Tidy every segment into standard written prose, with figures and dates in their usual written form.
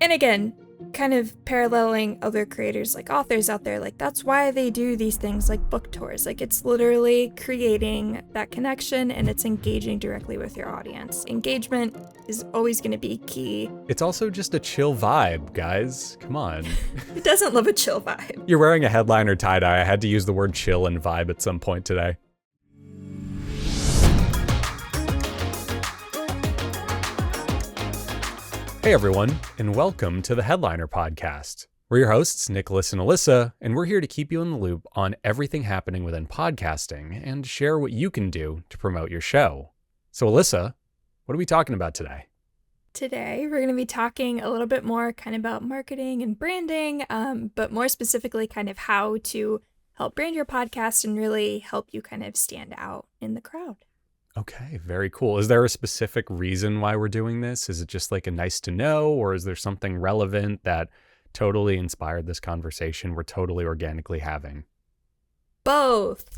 And again, kind of paralleling other creators like authors out there, like that's why they do these things like book tours. Like it's literally creating that connection and it's engaging directly with your audience. Engagement is always going to be key. It's also just a chill vibe, guys. Come on. It doesn't love a chill vibe. You're wearing a headliner tie-dye. I had to use the word chill and vibe at some point today. Hey everyone, and welcome to the Headliner Podcast. We're your hosts, Nicholas and Alyssa, and we're here to keep you in the loop on everything happening within podcasting and share what you can do to promote your show. So Alyssa, what are we talking about today? Today, we're going to be talking a little bit more kind of about marketing and branding, but more specifically kind of how to help brand your podcast and really help you kind of stand out in the crowd. Okay, very cool. Is there a specific reason why we're doing this? Is it just like a nice to know, or is there something relevant that totally inspired this conversation we're totally organically having? Both.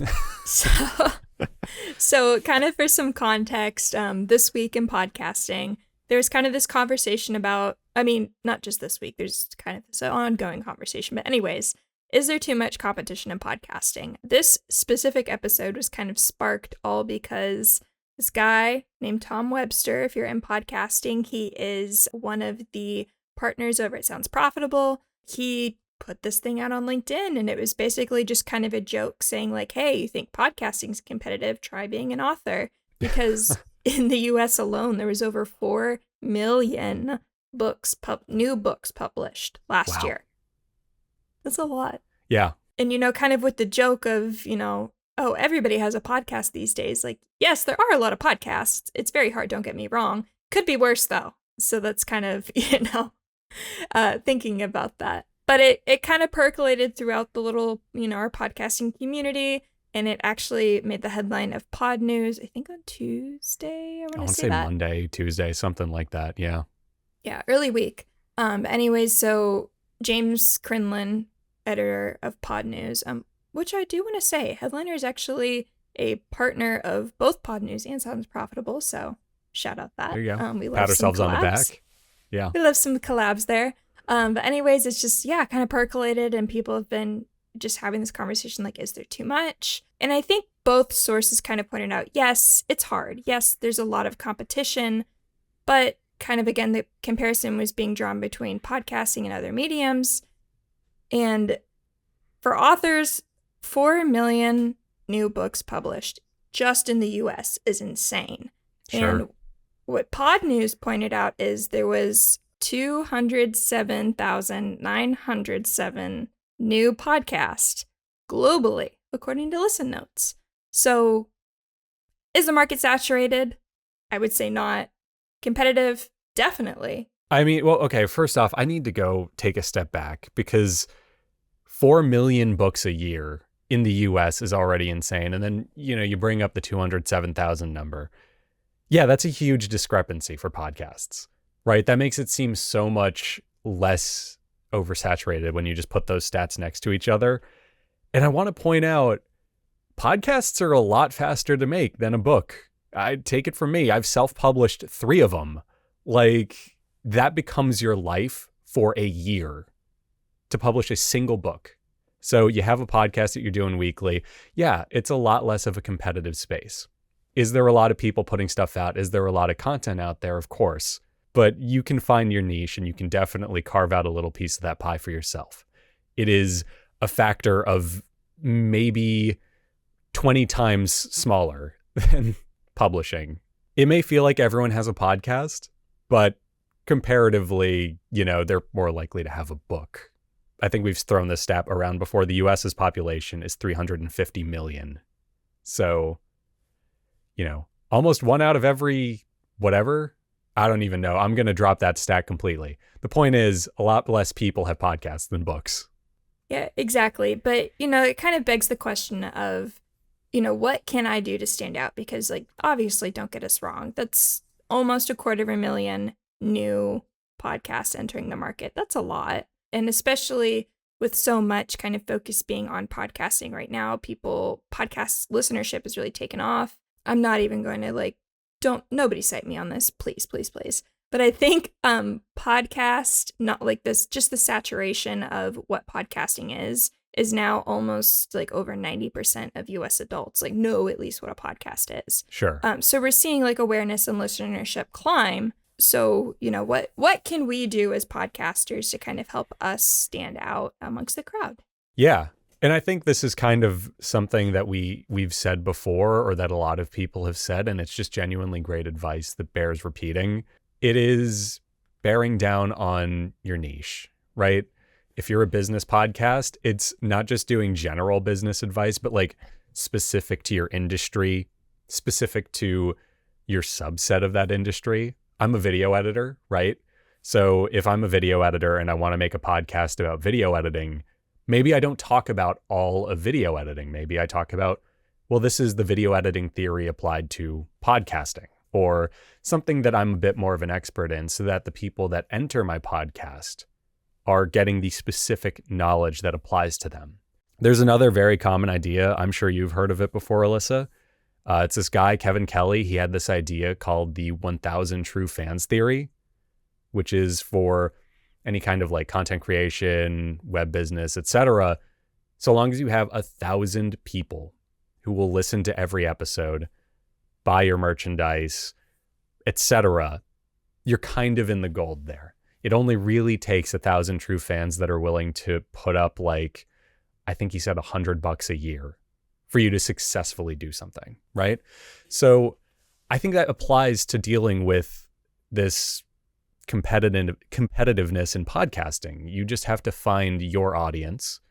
So kind of for some context, this week in podcasting, there's kind of this conversation about, not just this week, there's kind of this ongoing conversation, but anyways, is there too much competition in podcasting? This specific episode was kind of sparked all because this guy named Tom Webster, if you're in podcasting, he is one of the partners over at Sounds Profitable. He put this thing out on LinkedIn and it was basically just kind of a joke saying like, hey, you think podcasting's competitive? Try being an author. Because in the US alone, there was over 4 million new books published last year. That's a lot. Yeah. And, kind of with the joke of, oh, everybody has a podcast these days. Like, yes, there are a lot of podcasts. It's very hard, don't get me wrong. Could be worse, though. So that's kind of, thinking about that. But it kind of percolated throughout the little, our podcasting community. And it actually made the headline of Pod News, I think on Tuesday. I want to say that. Monday, Tuesday, something like that. Yeah. Yeah, early week. Anyways, so James Crinlin, editor of Pod News, which I do want to say, Headliner is actually a partner of both Pod News and Sounds Profitable, so shout out that. There you go. We love pat ourselves on the back. Yeah. We love some collabs there. But anyways, it's just, kind of percolated, and people have been just having this conversation like, is there too much? And I think both sources kind of pointed out, yes, it's hard. Yes, there's a lot of competition, but kind of, again, the comparison was being drawn between podcasting and other mediums. And for authors, 4 million new books published just in the US is insane. Sure. And what Pod News pointed out is there was 207,907 new podcasts globally, according to Listen Notes. So is the market saturated? I would say not. Competitive? Definitely. Okay, first off, I need to go take a step back because 4 million books a year in the US is already insane. And then, you bring up the 207,000 number. Yeah, that's a huge discrepancy for podcasts, right? That makes it seem so much less oversaturated when you just put those stats next to each other. And I want to point out, podcasts are a lot faster to make than a book. Take it from me. I've self-published 3 of them. Like, that becomes your life for a year to publish a single book. So you have a podcast that you're doing weekly. Yeah, it's a lot less of a competitive space. Is there a lot of people putting stuff out? Is there a lot of content out there? Of course. But you can find your niche and you can definitely carve out a little piece of that pie for yourself. It is a factor of maybe 20 times smaller than publishing. It may feel like everyone has a podcast, but comparatively, they're more likely to have a book. I think we've thrown this stat around before. The US's population is 350 million. So, almost 1 out of every whatever. I don't even know. I'm going to drop that stat completely. The point is, a lot less people have podcasts than books. Yeah, exactly. But, it kind of begs the question of, what can I do to stand out? Because, obviously, don't get us wrong. That's almost 250,000 new podcasts entering the market. That's a lot. And especially with so much kind of focus being on podcasting right now, podcast listenership is really taken off. I'm not even going to nobody cite me on this, please, please, please. But I think podcast, not like this, just the saturation of what podcasting is now almost like over 90% of US adults like know at least what a podcast is. Sure. So we're seeing like awareness and listenership climb. So, what can we do as podcasters to kind of help us stand out amongst the crowd? Yeah. And I think this is kind of something that we've said before, or that a lot of people have said, and it's just genuinely great advice that bears repeating. It is bearing down on your niche, right? If you're a business podcast, it's not just doing general business advice, but like specific to your industry, specific to your subset of that industry. I'm a video editor, right? So if I'm a video editor and I want to make a podcast about video editing, maybe I don't talk about all of video editing. Maybe I talk about, well, this is the video editing theory applied to podcasting, or something that I'm a bit more of an expert in, so that the people that enter my podcast are getting the specific knowledge that applies to them. There's another very common idea. I'm sure you've heard of it before, Alyssa. It's this guy, Kevin Kelly. He had this idea called the 1,000 True Fans Theory, which is for any kind of like content creation, web business, etc. So long as you have 1,000 people who will listen to every episode, buy your merchandise, etc., you're kind of in the gold there. It only really takes 1,000 true fans that are willing to put up, like, I think he said $100 a year for you to successfully do something, right? So I think that applies to dealing with this competitiveness in podcasting. You just have to find your audience.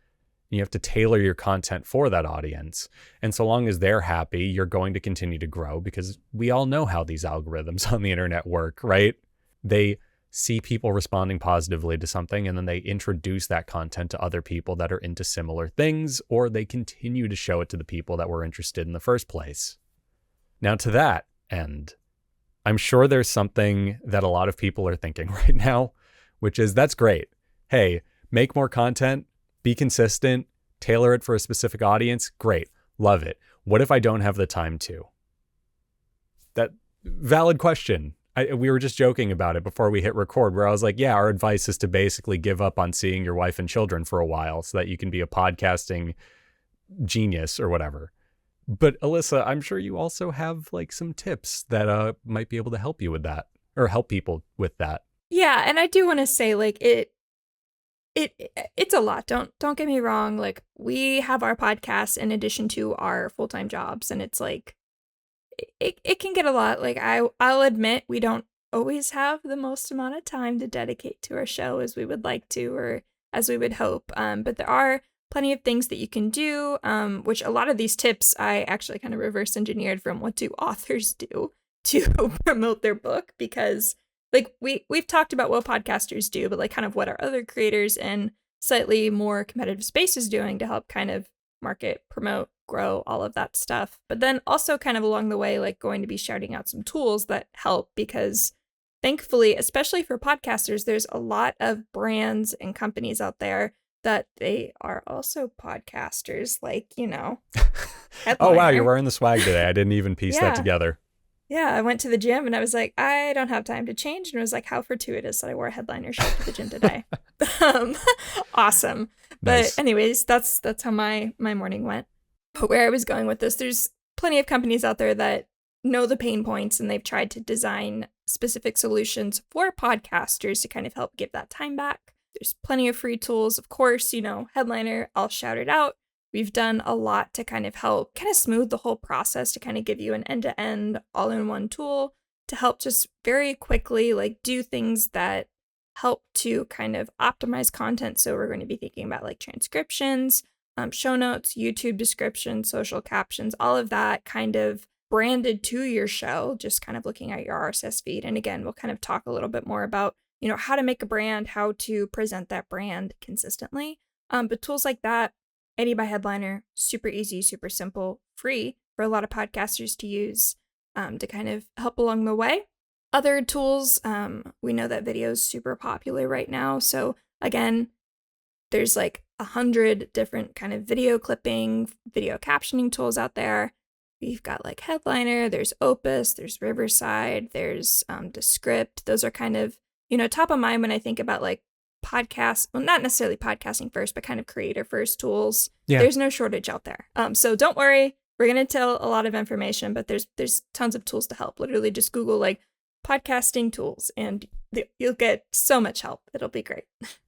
You have to tailor your content for that audience. And so long as they're happy, you're going to continue to grow, because we all know how these algorithms on the internet work, right? They see people responding positively to something, and then they introduce that content to other people that are into similar things, or they continue to show it to the people that were interested in the first place. Now, to that end, I'm sure there's something that a lot of people are thinking right now, which is, that's great. Hey, make more content, be consistent, tailor it for a specific audience. Great. Love it. What if I don't have the time to? That valid question. We were just joking about it before we hit record, where I was like, yeah, our advice is to basically give up on seeing your wife and children for a while so that you can be a podcasting genius or whatever. But Alyssa, I'm sure you also have like some tips that might be able to help you with that, or help people with that. Yeah, and I do want to say, like, it's a lot. Don't get me wrong. Like, we have our podcasts in addition to our full-time jobs, and it's like it can get a lot. Like, I'll admit we don't always have the most amount of time to dedicate to our show as we would like to, or as we would hope. But there are plenty of things that you can do, which a lot of these tips I actually kind of reverse engineered from what do authors do to promote their book, because like we've talked about what podcasters do, but like kind of what are other creators in slightly more competitive spaces doing to help kind of market, promote, grow, all of that stuff. But then also kind of along the way, like going to be shouting out some tools that help, because thankfully, especially for podcasters, there's a lot of brands and companies out there that they are also podcasters, like, Oh, wow, you're wearing the swag today. I didn't even piece that Yeah. together. Yeah, I went to the gym and I was like, I don't have time to change. And it was like, how fortuitous that I wore a Headliner shirt to the gym today. Awesome. Nice. But anyways, that's how my morning went. But where I was going with this, there's plenty of companies out there that know the pain points, and they've tried to design specific solutions for podcasters to kind of help give that time back. There's plenty of free tools. Of course, Headliner, I'll shout it out. We've done a lot to kind of help kind of smooth the whole process, to kind of give you an end-to-end all-in-one tool to help just very quickly like do things that help to kind of optimize content. So we're going to be thinking about like transcriptions, show notes, YouTube descriptions, social captions, all of that kind of branded to your show, just kind of looking at your RSS feed. And again, we'll kind of talk a little bit more about, how to make a brand, how to present that brand consistently. But tools like that, Eddie by Headliner, super easy, super simple, free for a lot of podcasters to use to kind of help along the way. Other tools, we know that video is super popular right now. So again, there's like 100 different kind of video clipping, video captioning tools out there. We've got like Headliner, there's Opus, there's Riverside, there's Descript. Those are kind of, top of mind when I think about like podcasts. Well, not necessarily podcasting first, but kind of creator first tools. Yeah. There's no shortage out there. So don't worry. We're going to tell a lot of information, but there's tons of tools to help. Literally just Google like podcasting tools and you'll get so much help. It'll be great.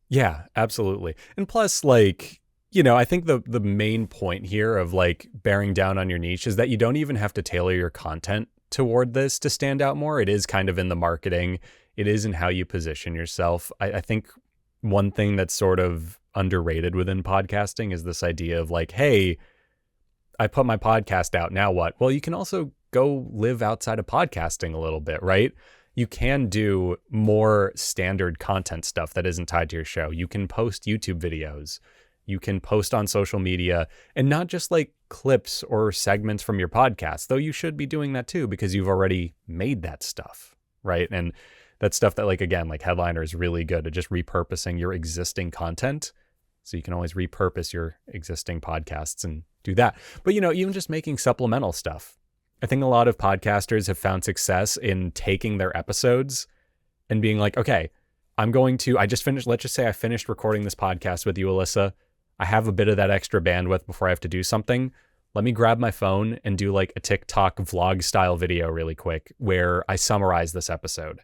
Yeah, absolutely. And plus, like, I think the main point here of like bearing down on your niche is that you don't even have to tailor your content toward this to stand out more. It is kind of in the marketing. It is in how you position yourself. I think one thing that's sort of underrated within podcasting is this idea of like, hey, I put my podcast out. Now what? Well, you can also go live outside of podcasting a little bit, right? You can do more standard content stuff that isn't tied to your show. You can post YouTube videos. You can post on social media, and not just like clips or segments from your podcast, though you should be doing that too because you've already made that stuff, right? And that's stuff that, like, again, like Headliner is really good at just repurposing your existing content. So you can always repurpose your existing podcasts and do that. But, even just making supplemental stuff. I think a lot of podcasters have found success in taking their episodes and being like, okay, let's just say I finished recording this podcast with you, Alyssa. I have a bit of that extra bandwidth before I have to do something. Let me grab my phone and do like a TikTok vlog style video really quick where I summarize this episode.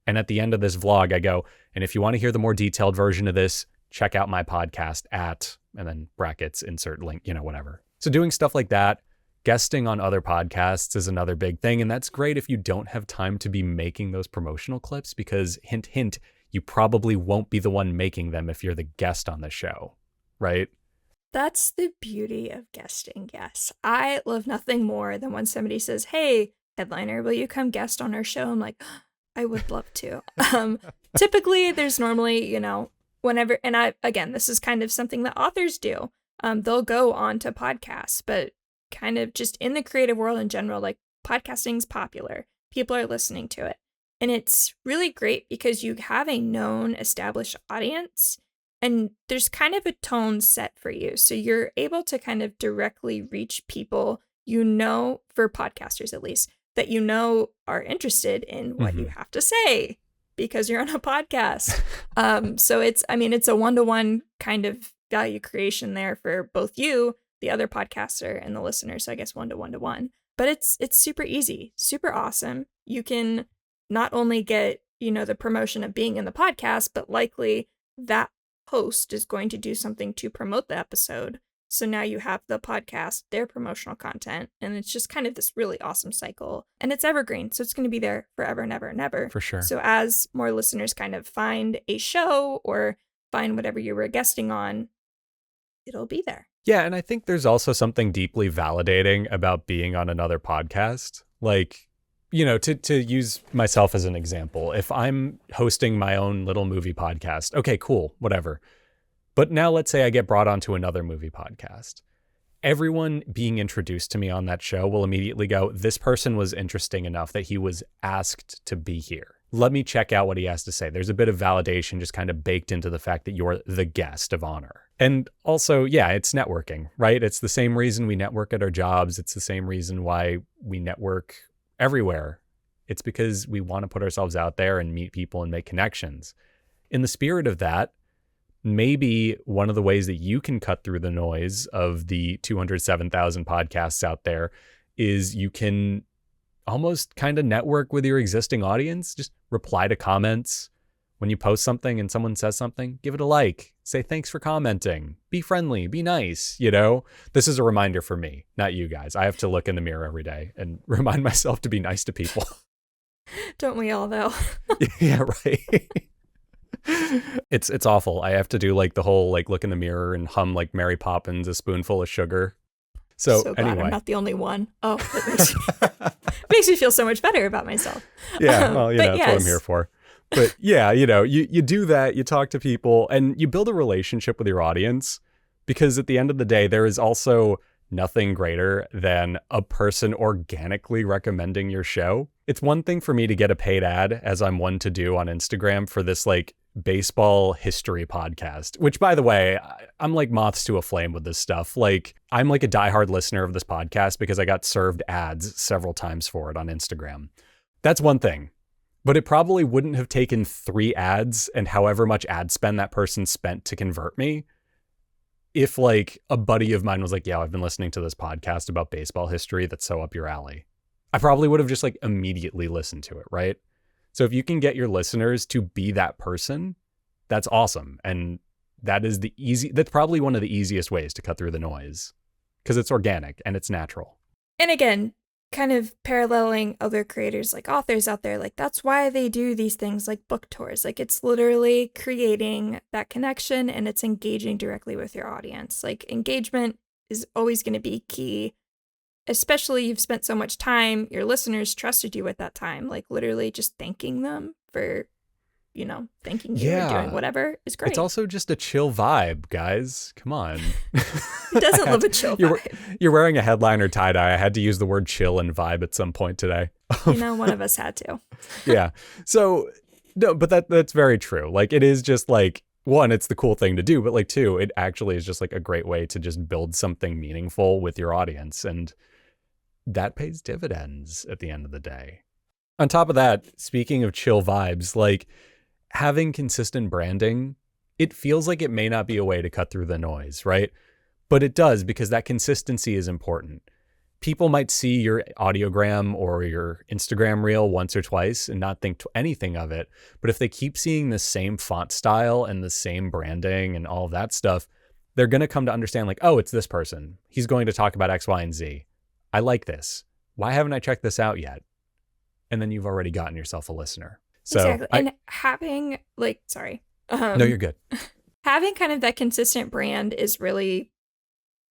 And at the end of this vlog, I go, and if you want to hear the more detailed version of this, check out my podcast at, and then brackets, insert link, whatever. So doing stuff like that, guesting on other podcasts is another big thing. And that's great if you don't have time to be making those promotional clips because hint, hint, you probably won't be the one making them if you're the guest on the show, right? That's the beauty of guesting, yes. I love nothing more than when somebody says, hey, Headliner, will you come guest on our show? I'm like, oh, I would love to. Typically, there's normally, whenever, and again, this is kind of something that authors do. They'll go on to podcasts, but kind of just in the creative world in general, like podcasting's popular. People are listening to it. And it's really great because you have a known established audience and there's kind of a tone set for you. So you're able to kind of directly reach people, for podcasters at least, that are interested in what you have to say because you're on a podcast. So it's a one-to-one kind of value creation there for both you, the other podcaster, and the listener. So I guess one-to-one. But it's super easy, super awesome. You can not only get, the promotion of being in the podcast, but likely that host is going to do something to promote the episode. So now you have the podcast, their promotional content, and it's just kind of this really awesome cycle. And it's evergreen, so it's going to be there forever and ever and ever. For sure. So as more listeners kind of find a show or find whatever you were guesting on, it'll be there. Yeah, and I think there's also something deeply validating about being on another podcast. Like, to use myself as an example, if I'm hosting my own little movie podcast, okay, cool, whatever. But now let's say I get brought onto another movie podcast. Everyone being introduced to me on that show will immediately go, this person was interesting enough that he was asked to be here. Let me check out what he has to say. There's a bit of validation just kind of baked into the fact that you're the guest of honor. And also, yeah, it's networking, right? It's the same reason we network at our jobs. It's the same reason why we network everywhere. It's because we want to put ourselves out there and meet people and make connections. In the spirit of that, maybe one of the ways that you can cut through the noise of the 207,000 podcasts out there is you can almost kind of network with your existing audience. Just reply to comments. When you post something and someone says something, give it a like. Say thanks for commenting. Be friendly. Be nice. This is a reminder for me, not you guys. I have to look in the mirror every day and remind myself to be nice to people. Don't we all, though? Yeah, right. It's awful. I have to do like the whole like look in the mirror and hum like Mary Poppins, a spoonful of sugar. So glad anyway. I'm not the only one. Oh, that makes me feel so much better about myself. Yeah, well, that's yes. what I'm here for. But yeah, you do that, you talk to people and you build a relationship with your audience because at the end of the day, there is also nothing greater than a person organically recommending your show. It's one thing for me to get a paid ad, as I'm one to do on Instagram, for this like baseball history podcast, which, by the way, I'm like moths to a flame with this stuff. Like, I'm like a diehard listener of this podcast because I got served ads several times for it on Instagram. That's one thing. But it probably wouldn't have taken 3 ads and however much ad spend that person spent to convert me if like a buddy of mine was like, yeah, I've been listening to this podcast about baseball history that's so up your alley. I probably would have just like immediately listened to it, right? So if you can get your listeners to be that person, that's awesome. And that's probably one of the easiest ways to cut through the noise because it's organic and it's natural. And again, kind of paralleling other creators like authors out there, like that's why they do these things like book tours. Like it's literally creating that connection and it's engaging directly with your audience. Like engagement is always going to be key, especially you've spent so much time, your listeners trusted you with that time, like literally just thanking them for, thanking you or doing whatever is great. It's also just a chill vibe, guys. Come on. Who doesn't love a chill vibe? You're wearing a headliner tie-dye. I had to use the word chill and vibe at some point today. One of us had to. Yeah. So, no, but that's very true. Like, it is just like, one, it's the cool thing to do, but like, two, it actually is just like a great way to just build something meaningful with your audience. And that pays dividends at the end of the day. On top of that, speaking of chill vibes, like having consistent branding, it feels like it may not be a way to cut through the noise, right? But it does, because that consistency is important. People might see your audiogram or your Instagram reel once or twice and not think anything of it. But if they keep seeing the same font style and the same branding and all of that stuff, they're going to come to understand like, oh, it's this person. He's going to talk about X, Y, and Z. I like this. Why haven't I checked this out yet? And then you've already gotten yourself a listener. So exactly. And having no, you're good. Having kind of that consistent brand is really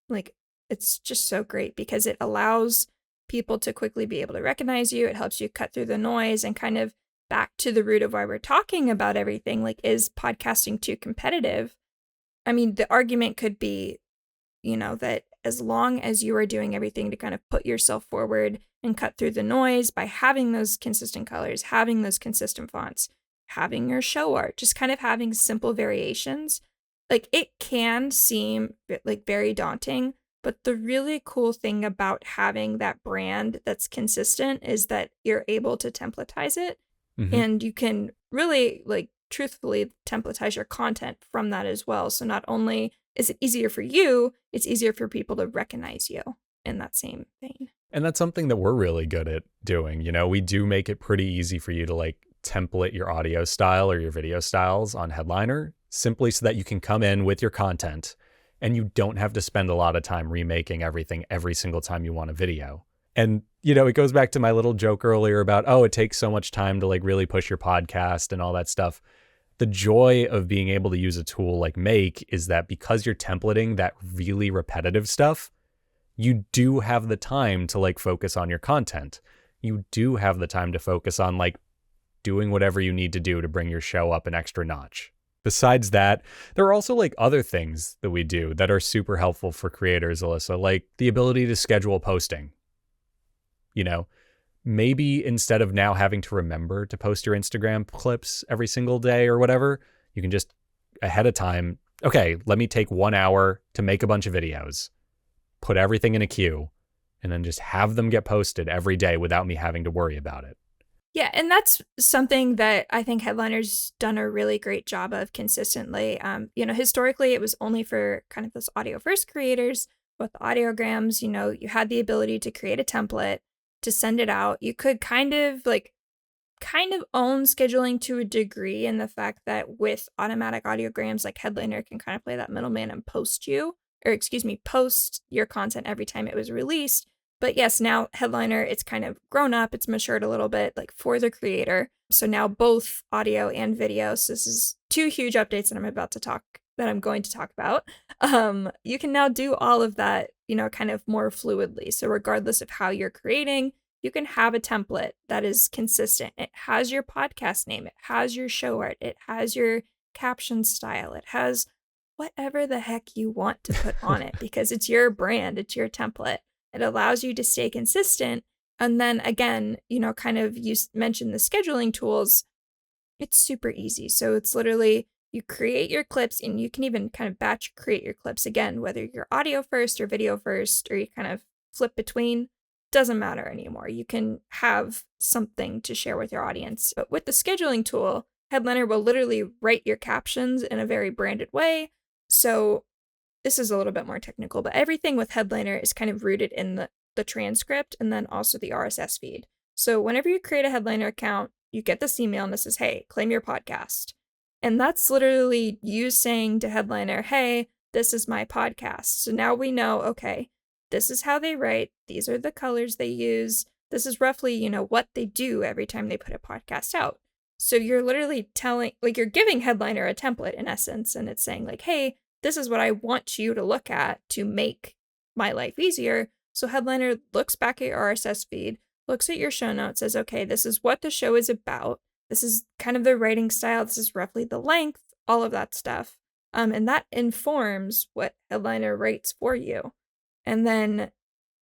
like, it's just so great because it allows people to quickly be able to recognize you. It helps you cut through the noise and kind of back to the root of why we're talking about everything. Like, is podcasting too competitive? I mean, the argument could be, that as long as you are doing everything to kind of put yourself forward and cut through the noise by having those consistent colors, having those consistent fonts, having your show art, just kind of having simple variations, like it can seem like very daunting, but the really cool thing about having that brand that's consistent is that you're able to templatize it, and you can really like truthfully templatize your content from that as well. So not only is it easier for you, it's easier for people to recognize you in that same vein. And that's something that we're really good at doing. We do make it pretty easy for you to like template your audio style or your video styles on Headliner, simply so that you can come in with your content and you don't have to spend a lot of time remaking everything every single time you want a video. And, it goes back to my little joke earlier about, oh, it takes so much time to like really push your podcast and all that stuff. The joy of being able to use a tool like Make is that because you're templating that really repetitive stuff, you do have the time to like focus on your content. You do have the time to focus on like doing whatever you need to do to bring your show up an extra notch. Besides that, there are also like other things that we do that are super helpful for creators, Alyssa, like the ability to schedule posting. Maybe instead of now having to remember to post your Instagram clips every single day or whatever, you can just ahead of time, okay, let me take 1 hour to make a bunch of videos, put everything in a queue, and then just have them get posted every day without me having to worry about it. Yeah, and that's something that I think Headliner's done a really great job of consistently. Historically, it was only for kind of those audio first creators with audiograms. You had the ability to create a template, to send it out. You could kind of own scheduling to a degree in the fact that with automatic audiograms, like Headliner can kind of play that middleman and post your content every time it was released. But yes, now Headliner, it's kind of grown up, it's matured a little bit, like for the creator. So now both audio and video. So this is 2 huge updates that I'm going to talk about. You can now do all of that, kind of more fluidly. So regardless of how you're creating, you can have a template that is consistent. It has your podcast name, it has your show art, it has your caption style, it has whatever the heck you want to put on it because it's your brand, it's your template. It allows you to stay consistent. And then again, kind of you mentioned the scheduling tools. It's super easy. So it's literally you create your clips, and you can even kind of batch create your clips again, whether you're audio first or video first, or you kind of flip between, doesn't matter anymore. You can have something to share with your audience. But with the scheduling tool, Headliner will literally write your captions in a very branded way. So this is a little bit more technical, but everything with Headliner is kind of rooted in the transcript and then also the RSS feed. So whenever you create a Headliner account, you get this email and this says, hey, claim your podcast. And that's literally you saying to Headliner, hey, this is my podcast. So now we know, okay, this is how they write. These are the colors they use. This is roughly, what they do every time they put a podcast out. So you're literally telling, like, you're giving Headliner a template in essence, and it's saying like, hey, this is what I want you to look at to make my life easier. So Headliner looks back at your RSS feed, looks at your show notes, says, okay, this is what the show is about. This is kind of the writing style. This is roughly the length, all of that stuff. And that informs what Headliner writes for you. And then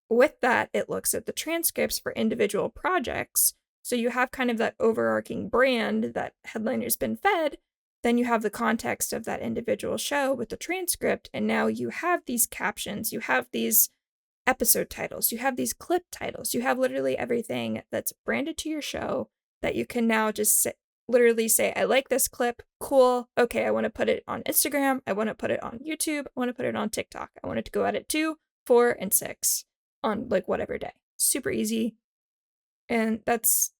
with that, it looks at the transcripts for individual projects. So you have kind of that overarching brand that Headliner's been fed. Then you have the context of that individual show with the transcript. And now you have these captions, you have these episode titles, you have these clip titles, you have literally everything that's branded to your show that you can now just literally say, I like this clip, cool, okay, I want to put it on Instagram, I want to put it on YouTube, I want to put it on TikTok, I want it to go at it 2, 4, and 6 on like whatever day. Super easy. And that's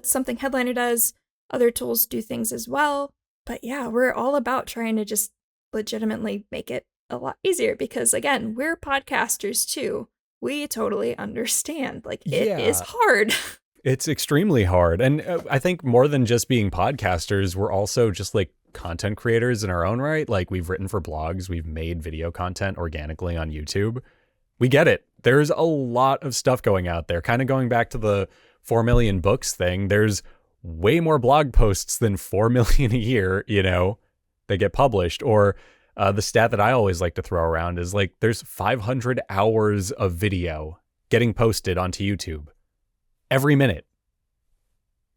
something Headliner does. Other tools do things as well. But yeah, we're all about trying to just legitimately make it a lot easier because, again, we're podcasters too. We totally understand. Like, it is hard. It's extremely hard. And I think more than just being podcasters, we're also just like content creators in our own right. Like, we've written for blogs, we've made video content organically on YouTube. We get it. There's a lot of stuff going out there. Kind of going back to the 4 million books thing, there's way more blog posts than 4 million a year, that get published. Or the stat that I always like to throw around is like there's 500 hours of video getting posted onto YouTube every minute,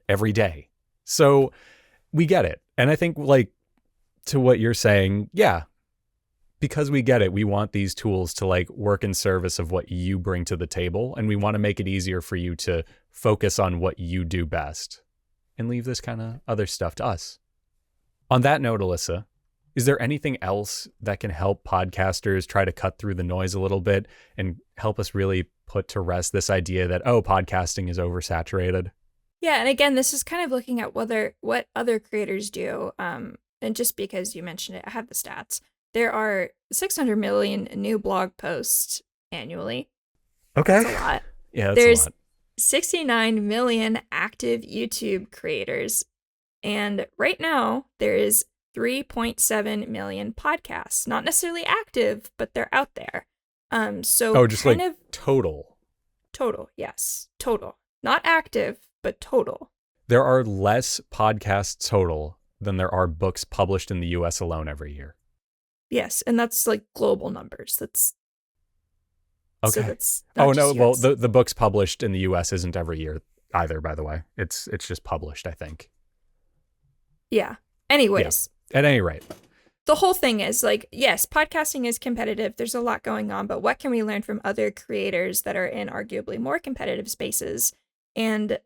every day. So we get it. And I think, like, to what you're saying, yeah, because we get it, we want these tools to like work in service of what you bring to the table. And we want to make it easier for you to focus on what you do best and leave this kind of other stuff to us. On that note, Alyssa, is there anything else that can help podcasters try to cut through the noise a little bit and help us really put to rest this idea that, podcasting is oversaturated? Yeah, and again, this is kind of looking at what other creators do. And just because you mentioned it, I have the stats. There are 600 million new blog posts annually. Okay. That's a lot. Yeah, that's There's a lot. 69 million active YouTube creators. And right now, there is 3.7 million podcasts. Not necessarily active, but they're out there. So just kind like of total. Total, yes. Total. Not active, but total. There are less podcasts total than there are books published in the US alone every year. Yes, and that's like global numbers. That's okay. So that's not no, just well, US. the books published in the US isn't every year either, by the way. It's just published, I think. Yeah. Anyways. Yeah. At any rate. The whole thing is like, yes, podcasting is competitive. There's a lot going on, but what can we learn from other creators that are in arguably more competitive spaces? And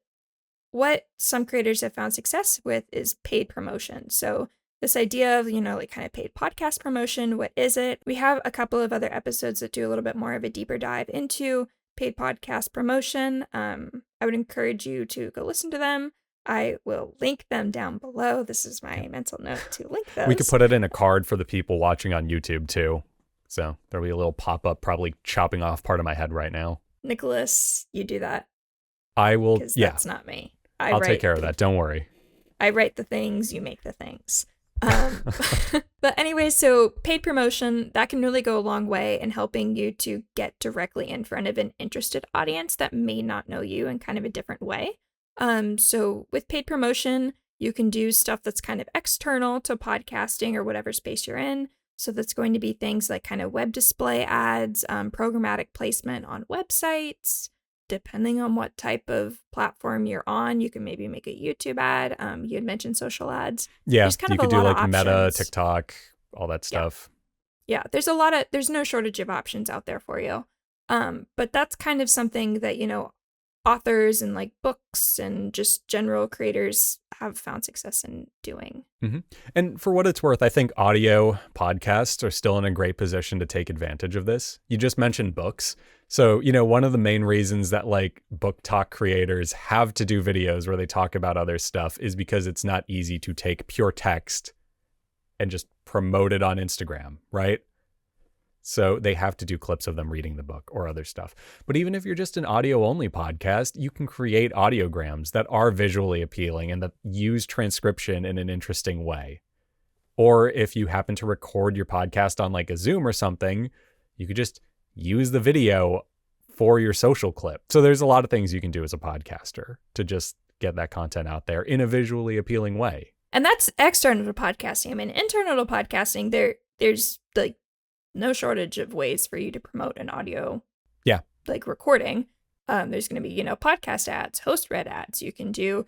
what some creators have found success with is paid promotion. So this idea of, like kind of paid podcast promotion, what is it? We have a couple of other episodes that do a little bit more of a deeper dive into paid podcast promotion. I would encourage you to go listen to them. I will link them down below. This is my mental note to link those. We could put it in a card for the people watching on YouTube too. So there'll be a little pop-up probably chopping off part of my head right now. Nicholas, you do that. I will. Because yeah. that's not me. I'll take care of that. Don't worry. I write the things, you make the things. But anyway, so paid promotion, that can really go a long way in helping you to get directly in front of an interested audience that may not know you in kind of a different way. So with paid promotion, you can do stuff that's kind of external to podcasting or whatever space you're in. So that's going to be things like kind of web display ads, programmatic placement on websites, depending on what type of platform you're on, you can maybe make a YouTube ad. You had mentioned social ads. Yeah, There's kind you of could a do lot like of Meta, options. TikTok, all that stuff. Yeah, there's no shortage of options out there for you. But that's kind of something that, authors and like books and just general creators have found success in doing. Mm-hmm. And for what it's worth, I think audio podcasts are still in a great position to take advantage of this. You just mentioned books. So, one of the main reasons that like book talk creators have to do videos where they talk about other stuff is because it's not easy to take pure text and just promote it on Instagram, right? So they have to do clips of them reading the book or other stuff. But even if you're just an audio only podcast, you can create audiograms that are visually appealing and that use transcription in an interesting way. Or if you happen to record your podcast on like a Zoom or something, you could just use the video for your social clip. So there's a lot of things you can do as a podcaster to just get that content out there in a visually appealing way. And that's external to podcasting. I mean, internal to podcasting, there's like no shortage of ways for you to promote an audio like recording. There's going to be, podcast ads, host read ads. You can do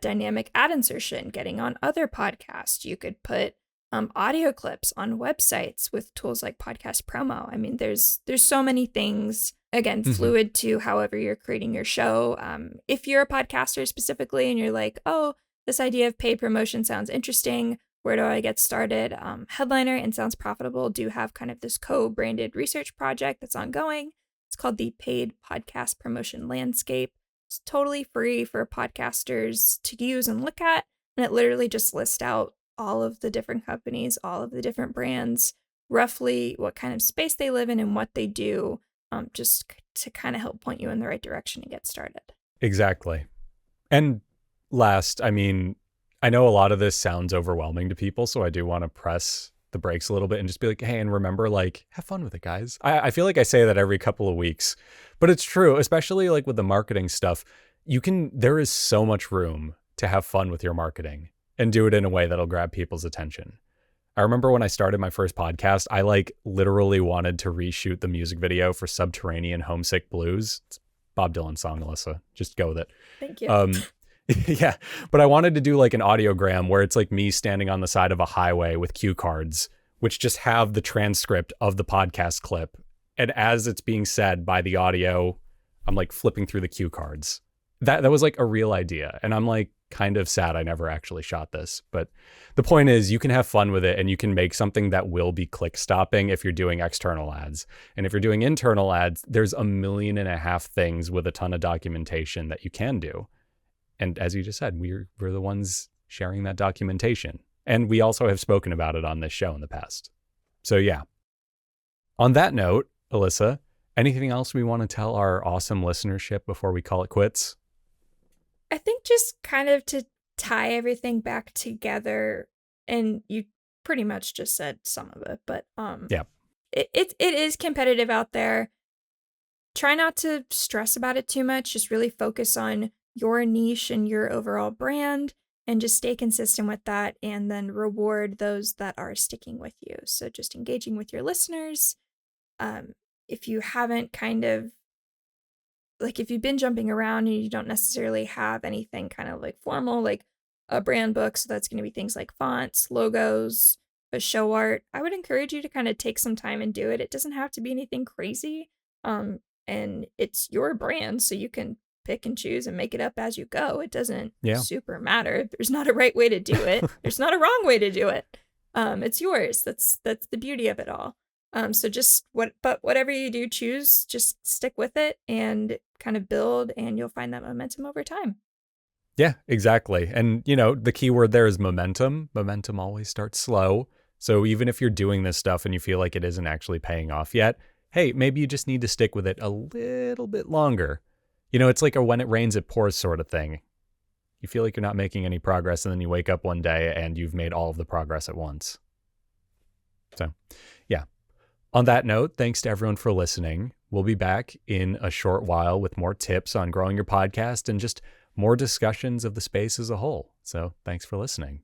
dynamic ad insertion, getting on other podcasts. You could put audio clips on websites with tools like Podcast Promo. I mean, there's so many things, again, fluid to however you're creating your show. If you're a podcaster specifically and you're like, oh, this idea of paid promotion sounds interesting, where do I get started? Headliner and Sounds Profitable do have kind of this co-branded research project that's ongoing. It's called the Paid Podcast Promotion Landscape. It's totally free for podcasters to use and look at. And it literally just lists out all of the different companies, all of the different brands, roughly what kind of space they live in and what they do, just to kind of help point you in the right direction and get started. Exactly. And last, I mean, I know a lot of this sounds overwhelming to people, so I do want to press the brakes a little bit and just be like, hey, and remember, like, have fun with it, guys. I feel like I say that every couple of weeks, but it's true, especially like with the marketing stuff. There is so much room to have fun with your marketing and do it in a way that'll grab people's attention. I remember when I started my first podcast, I like literally wanted to reshoot the music video for Subterranean Homesick Blues. It's Bob Dylan's song, Alyssa. Just go with it. Thank you. Yeah, but I wanted to do like an audiogram where it's like me standing on the side of a highway with cue cards, which just have the transcript of the podcast clip. And as it's being said by the audio, I'm like flipping through the cue cards. That was like a real idea. And I'm like kind of sad I never actually shot this. But the point is you can have fun with it and you can make something that will be click stopping if you're doing external ads. And if you're doing internal ads, there's 1.5 million things with a ton of documentation that you can do. And as you just said, we're the ones sharing that documentation. And we also have spoken about it on this show in the past. So yeah. On that note, Alyssa, anything else we want to tell our awesome listenership before we call it quits? I think just kind of to tie everything back together, and you pretty much just said some of it, but yeah, it is competitive out there. Try not to stress about it too much. Just really focus on your niche and your overall brand and just stay consistent with that, and then reward those that are sticking with you. So just engaging with your listeners. If you haven't if you've been jumping around and you don't necessarily have anything kind of like formal, like a brand book, so that's going to be things like fonts, logos, a show art, I would encourage you to kind of take some time and do it. It doesn't have to be anything crazy. And it's your brand, so you can pick and choose and make it up as you go. It doesn't super matter. There's not a right way to do it. There's not a wrong way to do it. It's yours. That's the beauty of it all. So whatever you do choose, just stick with it and kind of build, and you'll find that momentum over time. Yeah, exactly. And the key word there is momentum. Momentum always starts slow. So even if you're doing this stuff and you feel like it isn't actually paying off yet, hey, maybe you just need to stick with it a little bit longer. It's like a when it rains, it pours sort of thing. You feel like you're not making any progress, and then you wake up one day and you've made all of the progress at once. So, yeah. On that note, thanks to everyone for listening. We'll be back in a short while with more tips on growing your podcast and just more discussions of the space as a whole. So, thanks for listening.